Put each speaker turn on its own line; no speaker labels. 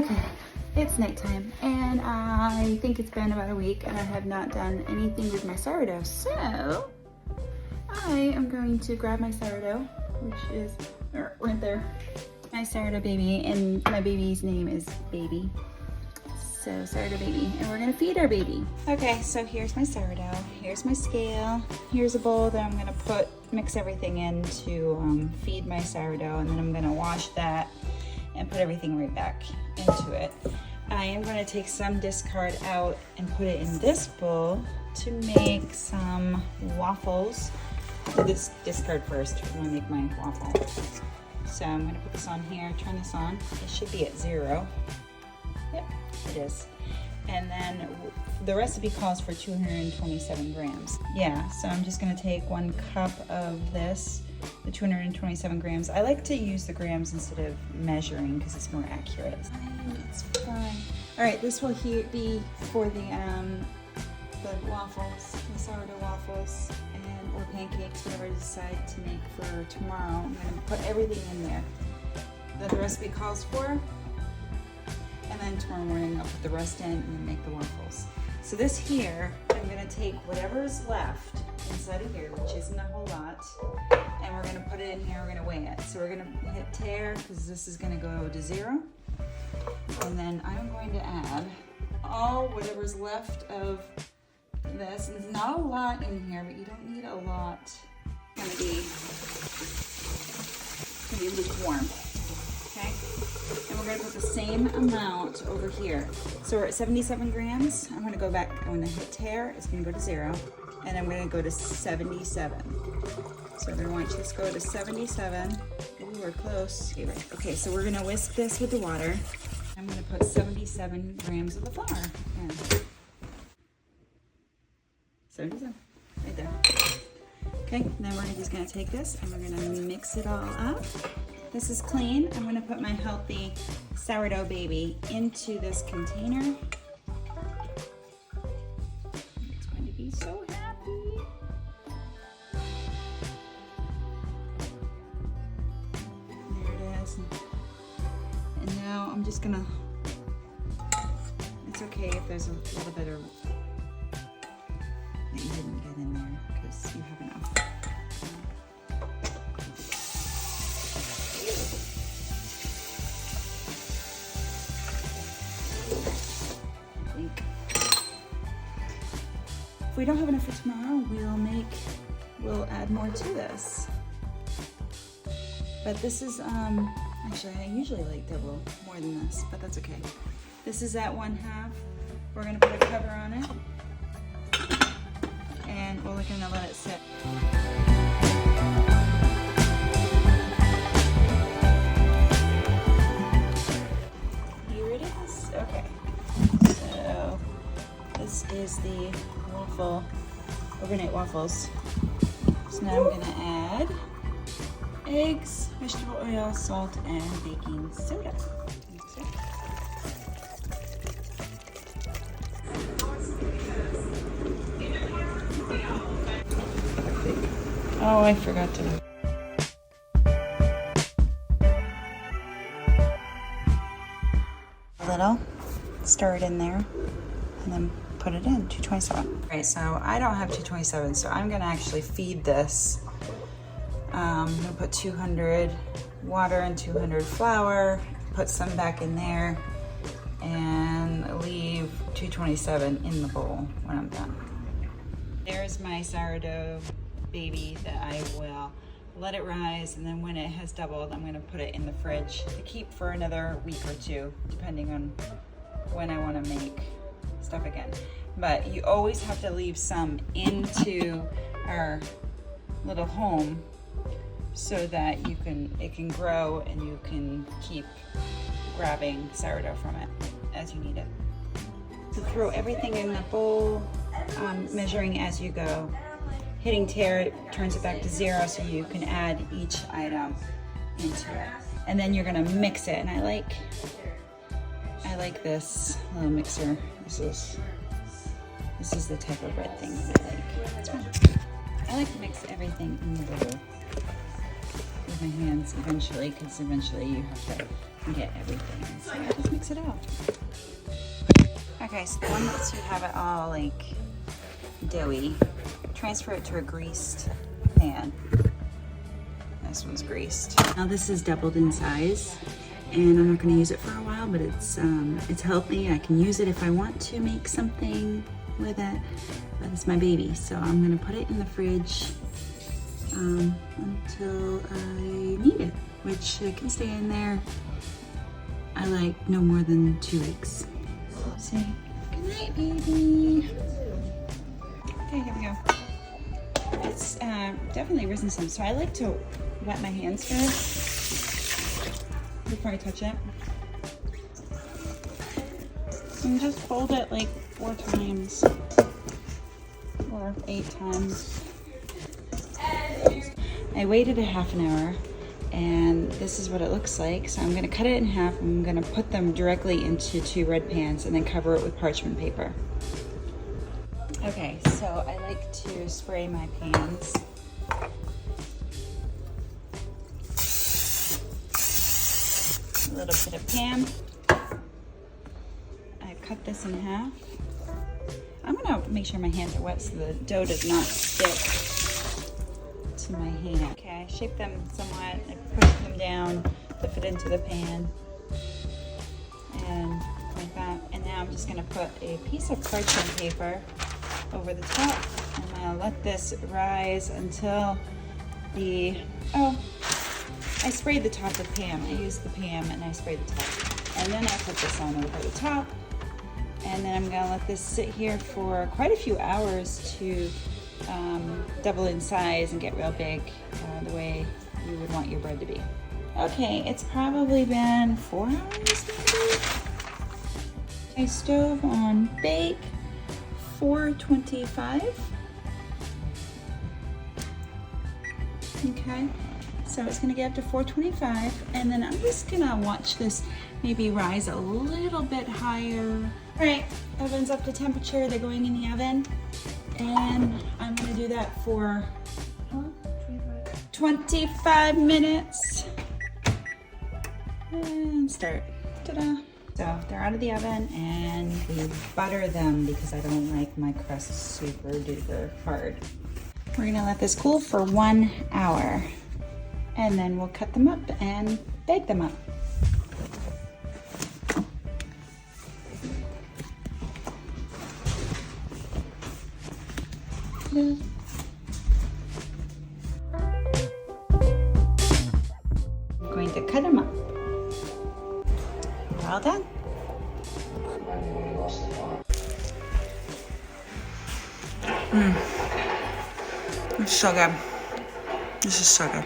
Okay, it's nighttime, and I think it's been about a week, and I have not done anything with my sourdough. So I am going to grab my sourdough, which is right there. My sourdough baby, and my baby's name is Baby. So sourdough baby, and we're gonna feed our baby. Okay, so here's my sourdough. Here's my scale. Here's a bowl that I'm gonna mix everything in to feed my sourdough, and then I'm gonna wash that and put everything right back into it. I am gonna take some discard out and put it in this bowl to make some waffles. Do this discard first. I'm gonna make my waffle. So I'm gonna put this on here, turn this on. It should be at 0. Yep, it is. And then the recipe calls for 227 grams. Yeah, so I'm just gonna take 1 cup of this, the 227 grams. I like to use the grams instead of measuring because it's more accurate. It's fine. All right, this will be for the waffles, the sourdough waffles, or pancakes, whatever I decide to make for tomorrow. I'm gonna put everything in there that the recipe calls for. And then tomorrow morning I'll put the rest in and then make the waffles. So this here, I'm gonna take whatever's left inside of here, which isn't a whole lot, and we're gonna put it in here, we're gonna weigh it. So we're gonna hit tare, because this is gonna go to 0. And then I'm going to add whatever's left of this. And there's not a lot in here, but you don't need a lot. It's gonna be lukewarm. Okay, and we're gonna put the same amount over here. So we're at 77 grams. I'm gonna go back, I'm gonna hit tare, it's gonna go to 0, and I'm gonna go to 77. So we're gonna want you to go to 77. Ooh, we're close. Okay, right. Okay, so we're gonna whisk this with the water. I'm gonna put 77 grams of the flour in. 77, right there. Okay, and then we're just gonna take this and we're gonna mix it all up. This is clean. I'm gonna put my healthy sourdough baby into this container. It's going to be so happy. There it is. And now I'm just gonna, it's okay if there's a little bit of that you didn't get in there because you have enough. If we don't have enough for tomorrow, we'll add more to this. But this is, actually I usually like double more than this, but that's okay. This is at 1/2. We're gonna put a cover on it. And we're gonna let it sit. Here it is. Okay. So this is the overnight waffles. So now I'm gonna add eggs, vegetable oil, salt, and baking soda. Oh, I forgot to. A little, stir it in there, and then put it in, 227. All right, so I don't have 227, so I'm gonna actually feed this. I'm gonna put 200 water and 200 flour, put some back in there, and leave 227 in the bowl when I'm done. There's my sourdough baby that I will let it rise, and then when it has doubled, I'm gonna put it in the fridge to keep for another week or 2, depending on when I wanna make stuff again. But you always have to leave some into our little home so that it can grow and you can keep grabbing sourdough from it as you need it. So throw everything in the bowl, measuring as you go. Hitting tare turns it back to 0, so you can add each item into it. And then you're gonna mix it, and I like this little mixer. This is the type of red thing that I like. It's fun. I like to mix everything in the bowl with my hands eventually, because eventually you have to get everything. So I just mix it out. Okay, so once you have it all like doughy, transfer it to a greased pan. This one's greased. Now this is doubled in size, and I'm not going to use it for a while, but it's healthy. I can use it if I want to make something with it, but it's my baby, so I'm going to put it in the fridge until I need it, which it can stay in there. I like no more than 2 weeks. See, good night, baby. Okay, here we go. It's definitely risen some, so I like to wet my hands first before I touch it. And just fold it like 4 times or 8 times. I waited a half an hour, and this is what it looks like. So I'm gonna cut it in half. I'm gonna put them directly into 2 red pans and then cover it with parchment paper. Okay, so I like to spray my pans. A little bit of Pam. I cut this in half. I'm gonna make sure my hands are wet so the dough does not stick to my hand. Okay, I shape them somewhat. I push them down to fit into the pan. And like that. And now I'm just gonna put a piece of parchment paper over the top, and I'll let this rise until I sprayed the top with Pam. I used the Pam and I sprayed the top. And then I put this on over the top. And then I'm gonna let this sit here for quite a few hours to double in size and get real big, the way you would want your bread to be. Okay, it's probably been 4 hours maybe. I stove on bake 425. Okay, so it's gonna get up to 425, and then I'm just gonna watch this maybe rise a little bit higher. All right, oven's up to temperature, they're going in the oven, and I'm gonna do that for 25 minutes. And start. Ta-da. So they're out of the oven, and we butter them because I don't like my crust super duper hard. We're gonna let this cool for 1 hour, and then we'll cut them up and bake them up. I'm going to cut them up. All done. It's so good. This is so good.